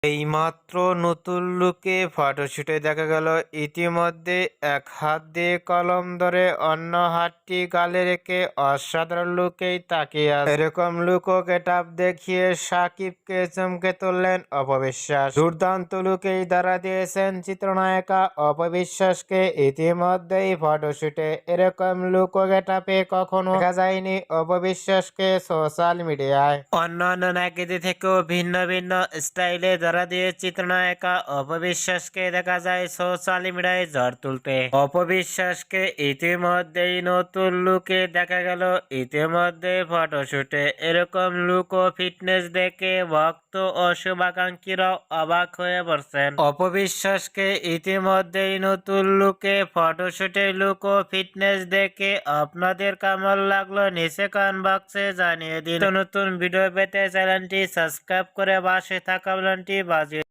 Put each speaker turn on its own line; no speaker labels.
এইমাত্র নতুন লুকে ফটোশুটে দেখা গেল ইতিমধ্যে এক হাত দিয়ে কলম ধরে অন্য হাতটি গালে রেখে অসাধারণ লুকেই তাকিয়ে আছে। এরকম লুক ও গেটআপ দেখিয়ে সাকিবকে চমকে তুললেন অপবিশ্বাস। দুর্দান্ত লুকেই ধরা দিয়েছেন চিত্রনায়িকা অপবিশ্বাসকে। ইতিমধ্যেই ফটোশুটে এরকম লুক ও গেটআপে কখনো দেখা যায়নি অপবিশ্বাসকে সোশ্যাল মিডিয়ায়। অন্যান্য নায়িকাদের থেকেও ভিন্ন ভিন্ন স্টাইলে ধরা দিয়ে চিত্রনায়িকা অপবিশ্বাসকে দেখা যায় সোশ্যাল মিডিয়ায় ঝড় তুলতে। অপবিশ্বাসকে ইতিমধ্যেই নতুন লুকে দেখা গেল। ইতিমধ্যে ফটোশুটে এরকম লুক ও ফিটনেস দেখে ভক্ত ও শুভাকাঙ্ক্ষীরাও অবাক হয়ে পড়ছেন। অপবিশ্বাসকে ইতিমধ্যেই নতুন লুকে ফটোশুটে লুক ও ফিটনেস দেখে আপনাদের কেমন লাগলো নিচে কমেন্ট বক্সে জানিয়ে দিন। নতুন ভিডিও পেতে চ্যানেলটি সাবস্ক্রাইব করে পাশে থাকা বেলটি বাজিয়ে